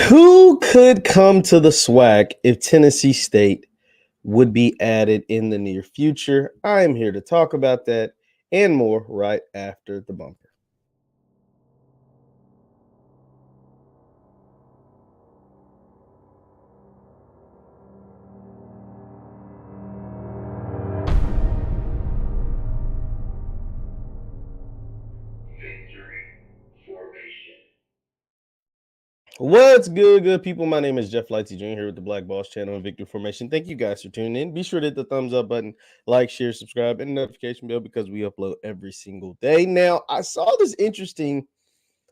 Who could come to the SWAC if Tennessee State would be added in the near future? I am here to talk about that and more right after the bumper. What's good people? My name is JeffLightsYJr here with the Black Boss channel and Victory Formation. Thank you guys for tuning in. Be sure to hit the thumbs up button, like, share, subscribe, and notification bell because we upload every single day. Now, I saw this interesting,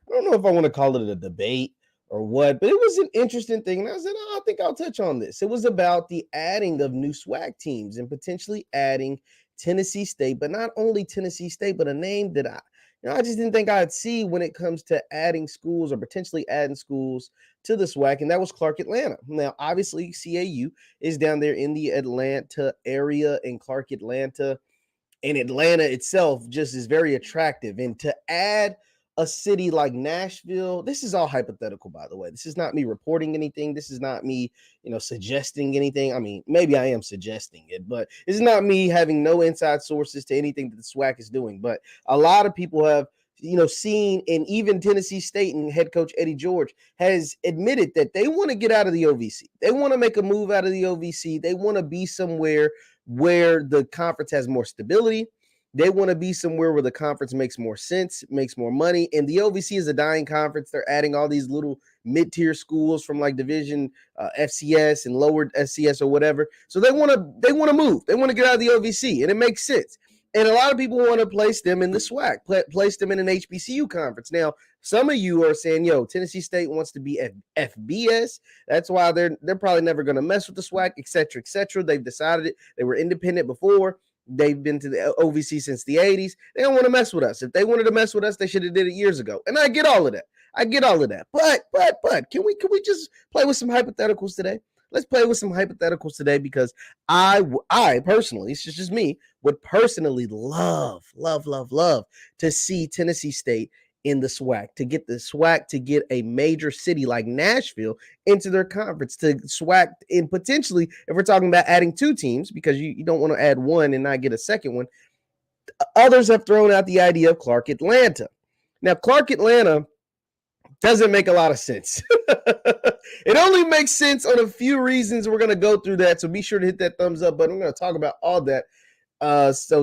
I don't know if I want to call it a debate or what, but it was an interesting thing. And I said, I think I'll touch on this. It was about the adding of new SWAC teams and potentially adding Tennessee State, but not only Tennessee State, but a name that I just didn't think I'd see when it comes to adding schools or potentially adding schools to the SWAC, and that was Clark Atlanta. Now, obviously, CAU is down there in the Atlanta area, and Clark Atlanta and Atlanta itself just is very attractive. And to add a city like Nashville, this is all hypothetical, by the way. This is not me reporting anything. This is not me, suggesting anything. I mean, maybe I am suggesting it, but it's not me having no inside sources to anything that the SWAC is doing. But a lot of people have, seen, and even Tennessee State and head coach Eddie George has admitted that they want to get out of the OVC. They want to make a move out of the OVC. They want to be somewhere where the conference has more stability. They want to be somewhere where the conference makes more sense, makes more money. And the OVC is a dying conference. They're adding all these little mid-tier schools from like division FCS and lower SCS or whatever. So they want to move. They want to get out of the OVC, and it makes sense. And a lot of people want to place them in the SWAC, place them in an HBCU conference. Now, some of you are saying, Tennessee State wants to be FBS. That's why they're probably never going to mess with the SWAC, et cetera, et cetera. They've decided it. They were independent before. They've been to the OVC since the 80s. They don't want to mess with us. If they wanted to mess with us, they should have did it years ago. And I get all of that. But can we just play with some hypotheticals today? Let's play with some hypotheticals today because I personally, it's just me, would personally love to see Tennessee State in the SWAC, to get the SWAC to get a major city like Nashville into their conference, to SWAC, and potentially, if we're talking about adding two teams, because you don't want to add one and not get a second one, others have thrown out the idea of Clark Atlanta. Now, Clark Atlanta doesn't make a lot of sense. It only makes sense on a few reasons. We're going to go through that, so be sure to hit that thumbs up button. I'm going to talk about all that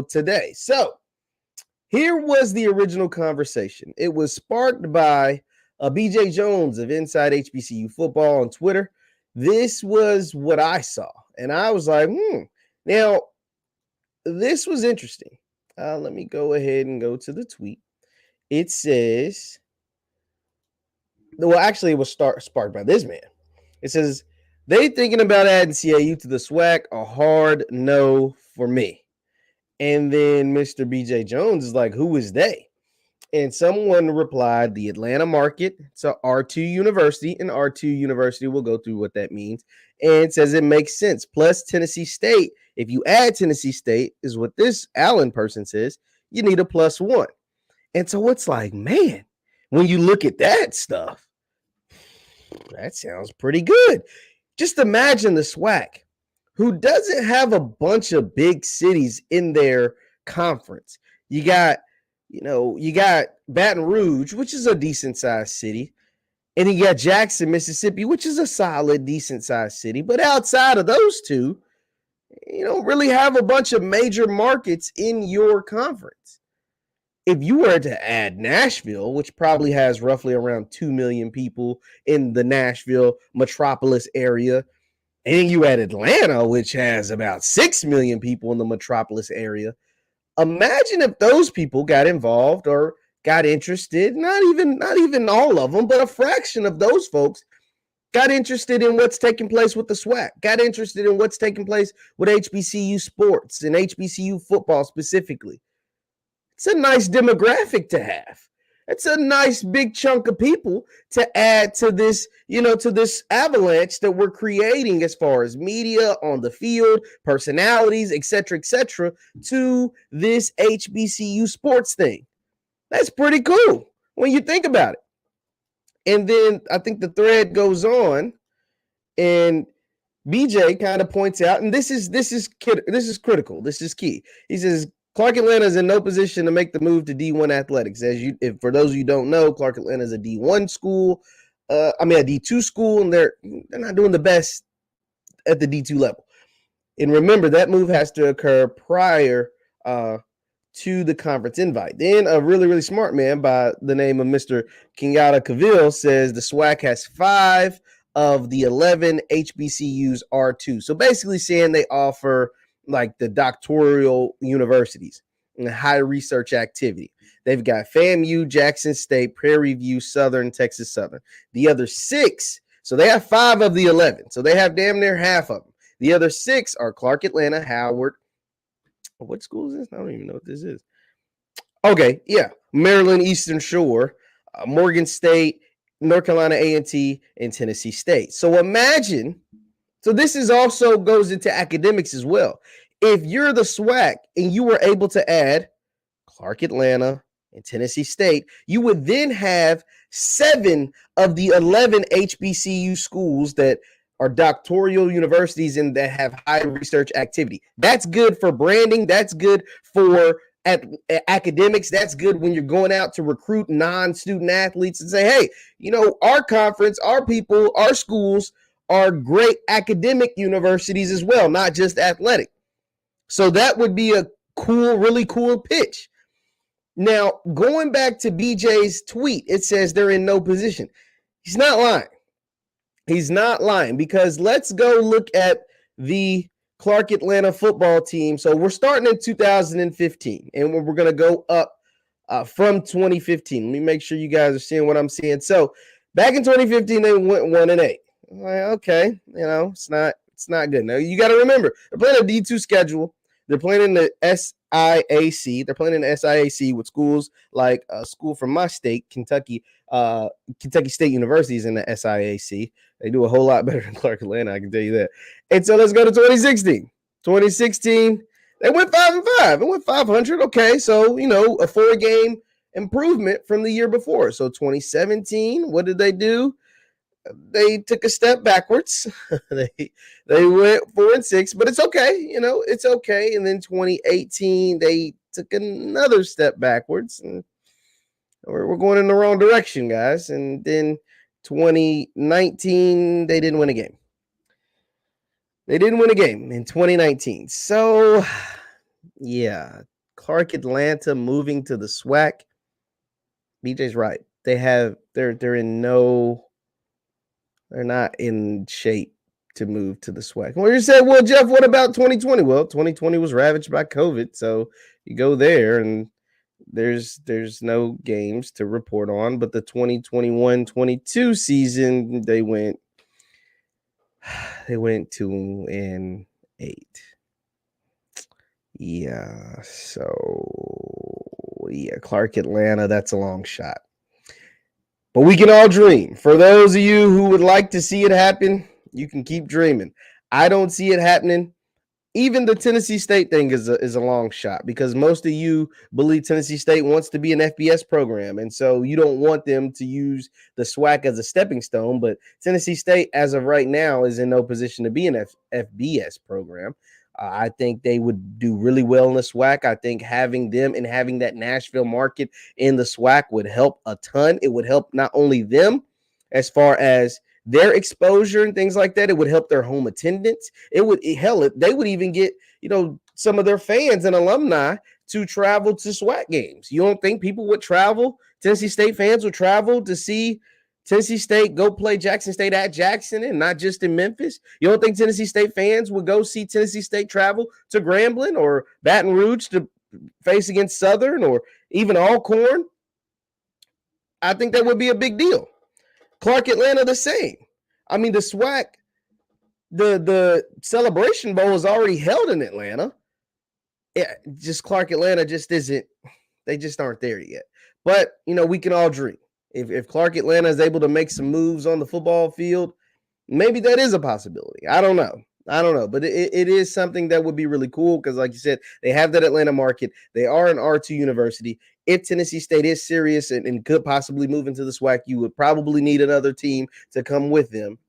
today. So here was the original conversation. It was sparked by BJ Jones of Inside HBCU Football on Twitter. This was what I saw, and I was like, Now, this was interesting. Let me go ahead and go to the tweet. It says, well, actually, it was sparked by this man. It says, they thinking about adding CAU to the SWAC, a hard no for me. And then Mr. BJ Jones is like, who is they? And someone replied, the Atlanta market. So R2 University, and R2 University will go through what that means. And it says it makes sense. Plus Tennessee State, if you add Tennessee State, is what this Allen person says, you need a +1. And so it's like, man, when you look at that stuff, that sounds pretty good. Just imagine the SWAC, who doesn't have a bunch of big cities in their conference. You got Baton Rouge, which is a decent sized city. And you got Jackson, Mississippi, which is a solid, decent sized city. But outside of those two, you don't really have a bunch of major markets in your conference. If you were to add Nashville, which probably has roughly around 2 million people in the Nashville metropolis area, and you add Atlanta, which has about 6 million people in the metropolis area, imagine if those people got involved or got interested, not even all of them, but a fraction of those folks got interested in what's taking place with the SWAC, got interested in what's taking place with HBCU sports and HBCU football specifically. It's a nice demographic to have. It's a nice big chunk of people to add to this, to this avalanche that we're creating as far as media on the field, personalities, et cetera, to this HBCU sports thing. That's pretty cool when you think about it. And then I think the thread goes on, and BJ kind of points out, and this is critical. This is key. He says Clark Atlanta is in no position to make the move to D1 athletics. If for those of you who don't know, Clark Atlanta is a D1 school. A D2 school, and they're not doing the best at the D2 level. And remember, that move has to occur prior to the conference invite. Then a really, really smart man by the name of Mr. Kenyatta Cavill says the SWAC has 5 of the 11 HBCUs R2. So basically saying they offer like the doctoral universities and high research activity. They've got FAMU, Jackson State, Prairie View, Southern, Texas Southern. The other 6, so they have 5 of the 11. So they have damn near half of them. The other 6 are Clark Atlanta, Howard. What school is this? I don't even know what this is. Okay, yeah. Maryland Eastern Shore, Morgan State, North Carolina A&T, and Tennessee State. So imagine, so this is also goes into academics as well. If you're the SWAC and you were able to add Clark Atlanta and Tennessee State, you would then have 7 of the 11 HBCU schools that are doctoral universities and that have high research activity. That's good for branding. That's good for academics. That's good when you're going out to recruit non-student athletes and say, hey, you know, our conference, our people, our schools are great academic universities as well, not just athletic. So that would be a cool, really cool pitch. Now, going back to BJ's tweet, it says they're in no position. He's not lying. He's not lying, because let's go look at the Clark Atlanta football team. So we're starting in 2015, and we're going to go up from 2015. Let me make sure you guys are seeing what I'm seeing. So back in 2015, they went 1-8. I'm like, okay, you know, it's not good. Now you got to remember, they're playing a D2 schedule. They're playing in the SIAC. They're playing in the SIAC with schools like a school from my state, Kentucky. Kentucky State University is in the SIAC. They do a whole lot better than Clark Atlanta, I can tell you that. And so let's go to 2016. 2016, they went 5-5. It went 500. Okay, so, you know, a 4-game improvement from the year before. So 2017, what did they do? They took a step backwards. they went 4-6, but it's okay. You know, it's okay. And then 2018, they took another step backwards, and we're going in the wrong direction, guys. And then 2019, they didn't win a game. They didn't win a game in 2019. So, yeah, Clark Atlanta moving to the SWAC. BJ's right. They're not in shape to move to the SWAC. Well, you said, well, Jeff, what about 2020? Well, 2020 was ravaged by COVID. So you go there and there's no games to report on. But the 2021-22 season, they went 2-8. Yeah. So yeah, Clark Atlanta, that's a long shot. But we can all dream. For those of you who would like to see it happen, you can keep dreaming. I don't see it happening. Even the Tennessee State thing is a long shot, because most of you believe Tennessee State wants to be an FBS program. And so you don't want them to use the SWAC as a stepping stone. But Tennessee State, as of right now, is in no position to be an FBS program. I think they would do really well in the SWAC. I think having them and having that Nashville market in the SWAC would help a ton. It would help not only them as far as their exposure and things like that. It would help their home attendance. They would even get, you know, some of their fans and alumni to travel to SWAC games. You don't think people would travel? Tennessee State fans would travel to see Tennessee State go play Jackson State at Jackson and not just in Memphis? You don't think Tennessee State fans would go see Tennessee State travel to Grambling or Baton Rouge to face against Southern or even Alcorn? I think that would be a big deal. Clark Atlanta, the same. I mean, the SWAC, the Celebration Bowl is already held in Atlanta. Just Clark Atlanta just isn't, they just aren't there yet. But, you know, we can all dream. If Clark Atlanta is able to make some moves on the football field, maybe that is a possibility. I don't know. But it is something that would be really cool because, like you said, they have that Atlanta market. They are an R2 university. if Tennessee State is serious and could possibly move into the SWAC, you would probably need another team to come with them.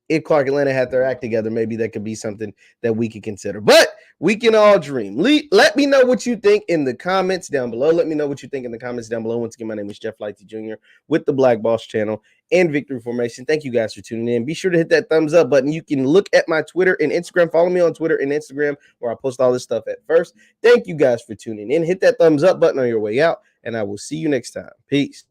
If Clark Atlanta had their act together, maybe that could be something that we could consider. But we can all dream. Let me know what you think in the comments down below. Let me know what you think in the comments down below. Once again, my name is JeffLightsYJr. with the Black Boss channel and Victory Formation. Thank you guys for tuning in. Be sure to hit that thumbs up button. You can look at my Twitter and Instagram. Follow me on Twitter and Instagram where I post all this stuff at first. Thank you guys for tuning in. Hit that thumbs up button on your way out, and I will see you next time. Peace.